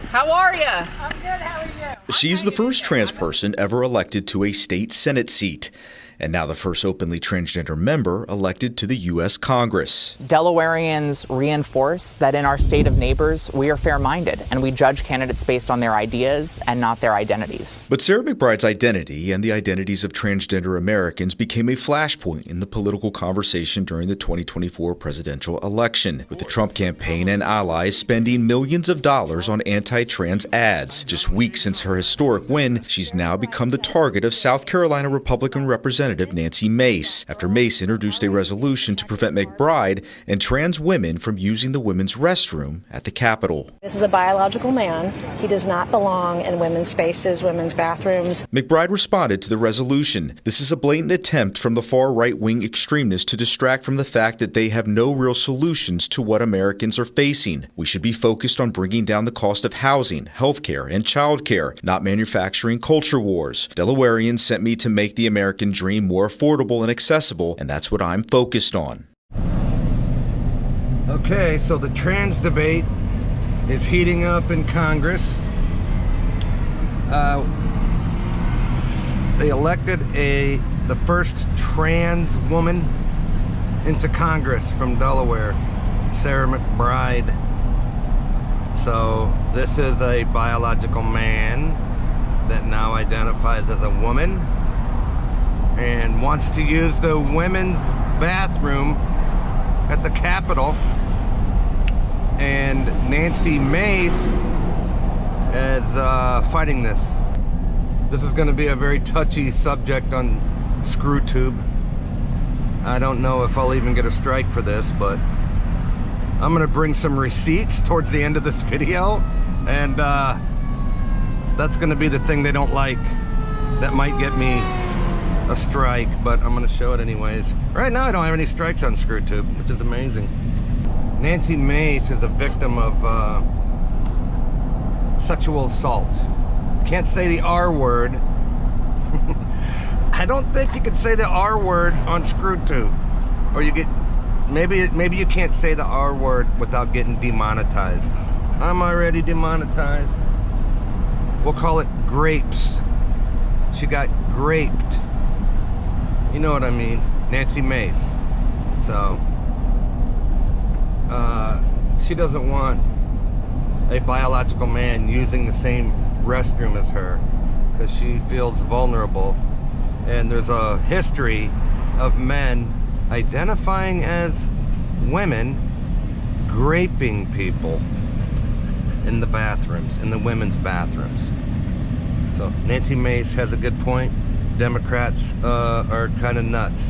How are you? I'm good. How are you? She's the first trans person ever elected to a state Senate seat, and now the first openly transgender member elected to the U.S. Congress. Delawareans reinforce that in our state of neighbors, we are fair-minded and we judge candidates based on their ideas and not their identities. But Sarah McBride's identity and the identities of transgender Americans became a flashpoint in the political conversation during the 2024 presidential election, with the Trump campaign and allies spending millions of dollars on anti-trans ads. Just weeks since her historic win, she's now become the target of South Carolina Republican Representative Nancy Mace, after Mace introduced a resolution to prevent McBride and trans women from using the women's restroom at the Capitol. This is a biological man. He does not belong in women's spaces, women's bathrooms. McBride responded to the resolution. This is a blatant attempt from the far right-wing extremists to distract from the fact that they have no real solutions to what Americans are facing. We should be focused on bringing down the cost of housing, health care, and child care, not manufacturing culture wars. Delawareans sent me to make the American dream more affordable and accessible, and that's what I'm focused on. Okay, so the trans debate is heating up in Congress. They elected the first trans woman into Congress from Delaware, Sarah McBride. So this is a biological man that now identifies as a woman and wants to use the women's bathroom at the Capitol. And Nancy Mace is fighting this. This is going to be a very touchy subject on ScrewTube. I don't know if I'll even get a strike for this, but I'm going to bring some receipts towards the end of this video, and that's going to be the thing they don't like that might get me a strike, but I'm going to show it anyways. Right now I don't have any strikes on ScrewTube, which is amazing. Nancy Mace is a victim of sexual assault. Can't say the R word. I don't think you could say the R word on ScrewTube, or you get maybe you can't say the R word without getting demonetized. I'm already demonetized. We'll call it grapes. She got graped. You know what I mean? Nancy Mace. So she doesn't want a biological man using the same restroom as her because she feels vulnerable. And there's a history of men identifying as women graping people in the bathrooms, in the women's bathrooms. So Nancy Mace has a good point. Democrats are kind of nuts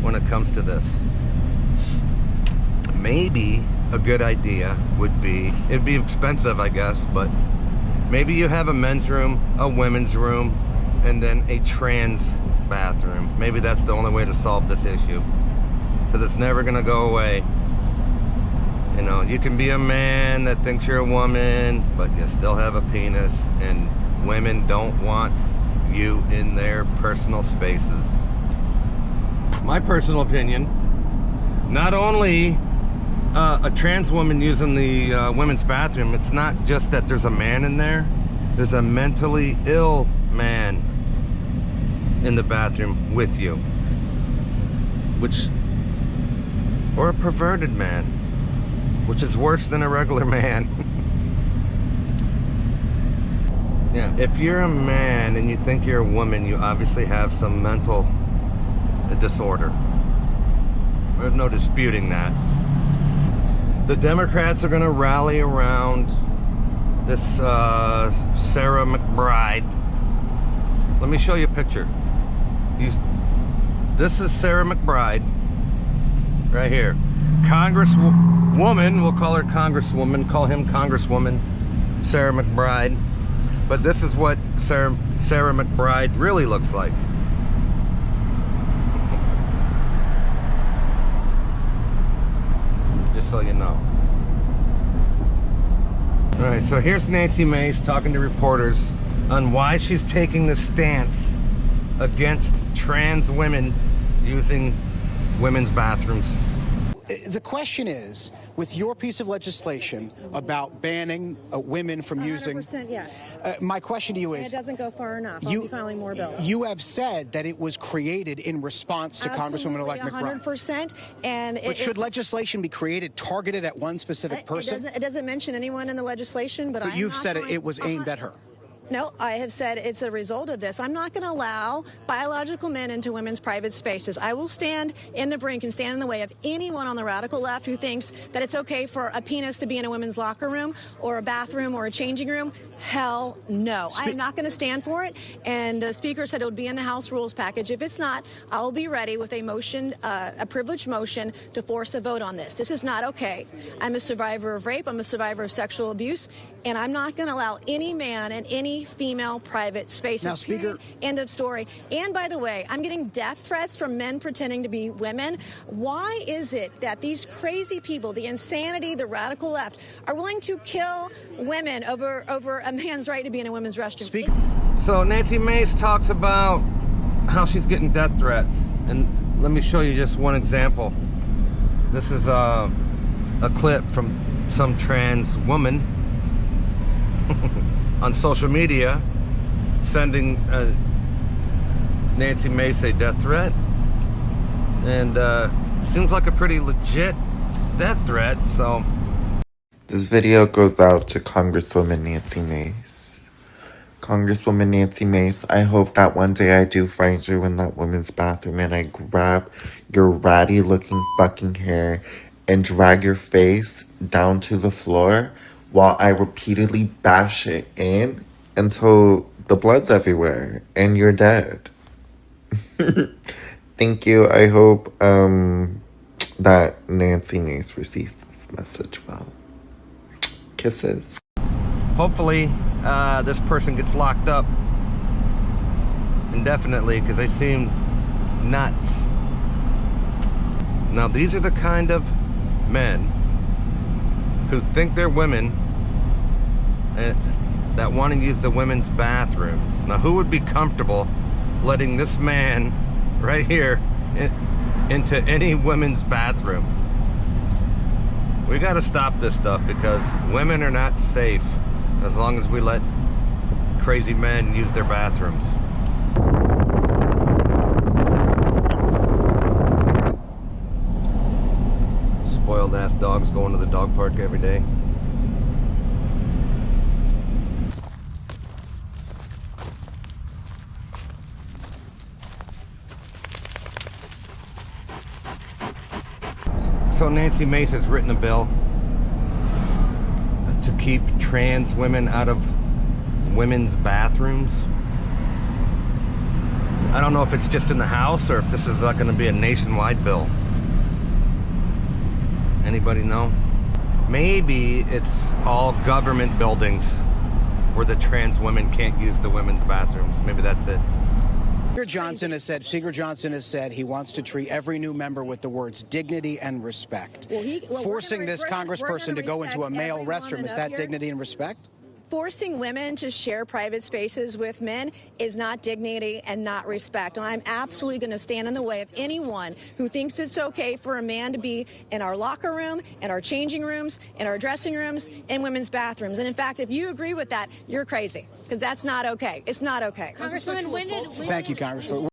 when it comes to this. Maybe a good idea would be, it'd be expensive I guess, but maybe you have a men's room, a women's room, and then a trans bathroom. Maybe that's the only way to solve this issue, because it's never gonna go away. You know, you can be a man that thinks you're a woman, but you still have a penis, and women don't want you in their personal spaces. My personal opinion, not only a trans woman using the women's bathroom, it's not just that there's a man in there, there's a mentally ill man in the bathroom with you, or a perverted man, which is worse than a regular man. Yeah, if you're a man and you think you're a woman, you obviously have some mental disorder. There's no disputing that. The Democrats are going to rally around this Sarah McBride. Let me show you a picture. This is Sarah McBride right here. Congresswoman, we'll call her Congresswoman, call him Congresswoman Sarah McBride. But this is what Sarah McBride really looks like. Just so you know. Alright, so here's Nancy Mace talking to reporters on why she's taking this stance against trans women using women's bathrooms. The question is, with your piece of legislation about banning women from using... 100% yes. My question to you is... And it doesn't go far enough. I'll be filing more bills. You have said that it was created in response to Congresswoman-elect McBride. 100%. And but should legislation be created targeted at one specific person? It doesn't mention anyone in the legislation, but you've said it was aimed at her. No, I have said it's a result of this. I'm not going to allow biological men into women's private spaces. I will stand in the brink and stand in the way of anyone on the radical left who thinks that it's okay for a penis to be in a women's locker room or a bathroom or a changing room. Hell no. I am not going to stand for it. And the Speaker said it would be in the House rules package. If it's not, I'll be ready with a motion, a privileged motion to force a vote on this. This is not okay. I'm a survivor of rape. I'm a survivor of sexual abuse. And I'm not going to allow any man in any female private spaces. Now, Speaker, end of story. And by the way, I'm getting death threats from men pretending to be women. Why is it that these crazy people, the insanity, the radical left, are willing to kill women over a man's right to be in a women's restroom? Speaker. So Nancy Mace talks about how she's getting death threats, and let me show you just one example. This is a clip from some trans woman on social media sending Nancy Mace a death threat, and seems like a pretty legit death threat. So this video goes out to Congresswoman Nancy Mace. Congresswoman Nancy Mace, I hope that one day I do find you in that women's bathroom and I grab your ratty looking fucking hair and drag your face down to the floor while I repeatedly bash it in until the blood's everywhere and you're dead. Thank you. I hope that Nancy Mace receives this message well. Kisses. hopefully this person gets locked up indefinitely because they seem nuts. Now these are the kind of men who think they're women that want to use the women's bathrooms. Now who would be comfortable letting this man right here into any women's bathroom? We got to stop this stuff because women are not safe as long as we let crazy men use their bathrooms. Spoiled ass dogs going to the dog park every day. So Nancy Mace has written a bill to keep trans women out of women's bathrooms. I don't know if it's just in the House or if this is going to be a nationwide bill. Anybody know? Maybe it's all government buildings where the trans women can't use the women's bathrooms. Maybe that's it. Speaker Johnson has said he wants to treat every new member with the words dignity and respect. Forcing this congressperson to go into a male restroom, is that dignity and respect? Forcing women to share private spaces with men is not dignity and not respect. And I'm absolutely going to stand in the way of anyone who thinks it's okay for a man to be in our locker room, in our changing rooms, in our dressing rooms, in women's bathrooms. And in fact, if you agree with that, you're crazy, because that's not okay. It's not okay. Congresswoman, Thank you, Congresswoman.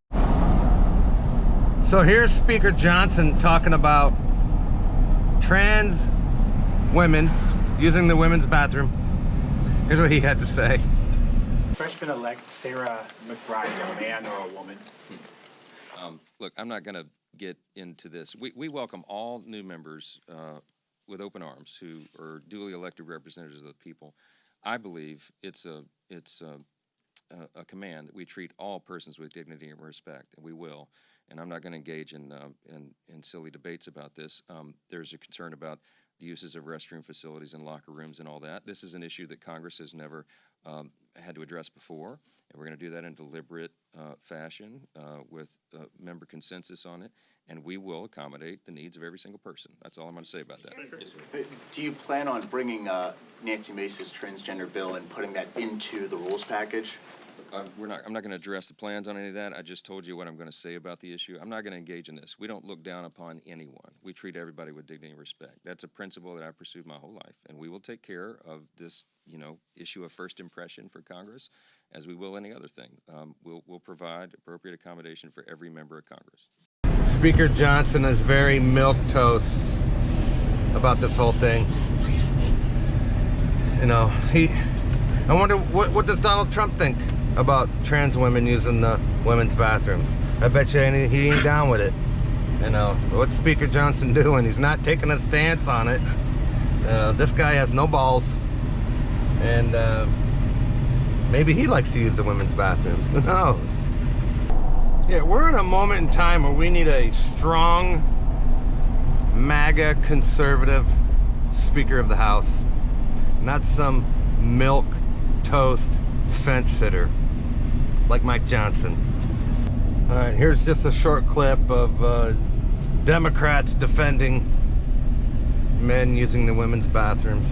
So here's Speaker Johnson talking about trans women using the women's bathroom. Here's what he had to say. Freshman-elect Sarah McBride, a man or a woman? Look, I'm not going to get into this. We welcome all new members with open arms who are duly elected representatives of the people. I believe it's a command that we treat all persons with dignity and respect, and we will. And I'm not going to engage in silly debates about this. There's a concern about the uses of restroom facilities and locker rooms and all that. This is an issue that Congress has never had to address before, and we're going to do that in a deliberate fashion with member consensus on it, and we will accommodate the needs of every single person. That's all I'm going to say about that. Yes, do you plan on bringing Nancy Mace's transgender bill and putting that into the rules package? I'm not going to address the plans on any of that. I just told you what I'm going to say about the issue. I'm not going to engage in this. We don't look down upon anyone. We treat everybody with dignity and respect. That's a principle that I've pursued my whole life, and we will take care of this, issue of first impression for Congress, as we will any other thing. We'll provide appropriate accommodation for every member of Congress. Speaker Johnson is very milquetoast about this whole thing. I wonder what does Donald Trump think about trans women using the women's bathrooms? I bet you he ain't down with it. What's Speaker Johnson doing? He's not taking a stance on it. This guy has no balls, and maybe he likes to use the women's bathrooms. Who knows? Yeah, we're in a moment in time where we need a strong, MAGA conservative Speaker of the House, not some milk toast fence sitter like Mike Johnson. All right, here's just a short clip of Democrats defending men using the women's bathrooms.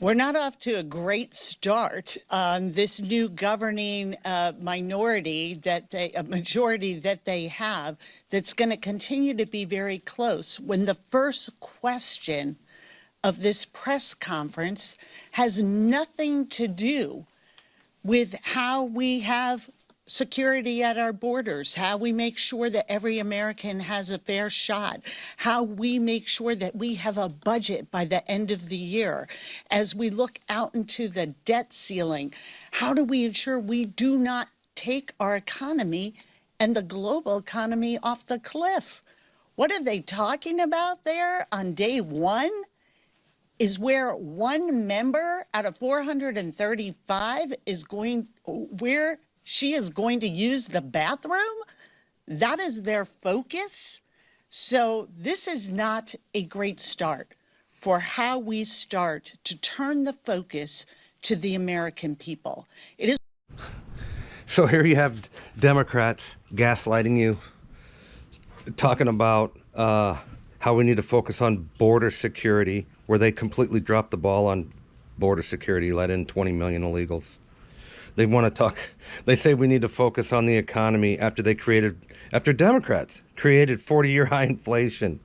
We're not off to a great start on this new governing majority that they have that's going to continue to be very close when the first question of this press conference has nothing to do with how we have security at our borders, how we make sure that every American has a fair shot, how we make sure that we have a budget by the end of the year. As we look out into the debt ceiling, how do we ensure we do not take our economy and the global economy off the cliff? What are they talking about there on day one? Is where one member out of 435 is going, where she is going to use the bathroom? That is their focus. So this is not a great start for how we start to turn the focus to the American people. It is. So here you have Democrats gaslighting you, talking about how we need to focus on border security, where they completely dropped the ball on border security, let in 20 million illegals. They want to talk, they say we need to focus on the economy after Democrats created 40-year high inflation.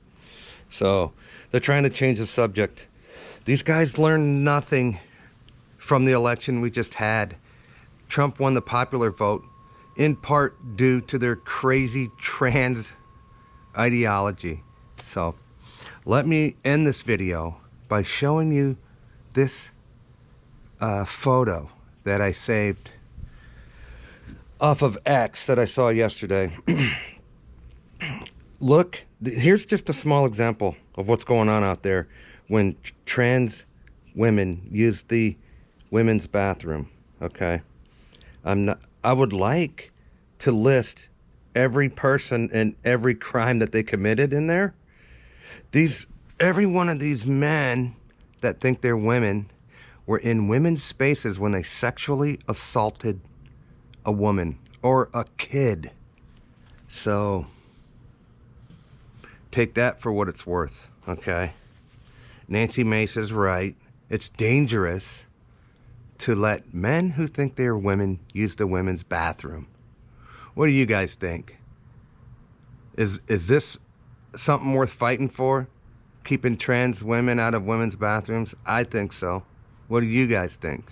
So they're trying to change the subject. These guys learned nothing from the election we just had. Trump won the popular vote in part due to their crazy trans ideology. So let me end this video by showing you this photo that I saved off of X that I saw yesterday. Look, here's just a small example of what's going on out there when trans women use the women's bathroom, okay? I would like to list every person and every crime that they committed in there. Every one of these men that think they're women were in women's spaces when they sexually assaulted a woman or a kid. So take that for what it's worth, okay? Nancy Mace is right. It's dangerous to let men who think they're women use the women's bathroom. What do you guys think? Is this something worth fighting for? Keeping trans women out of women's bathrooms? I think so. What do you guys think?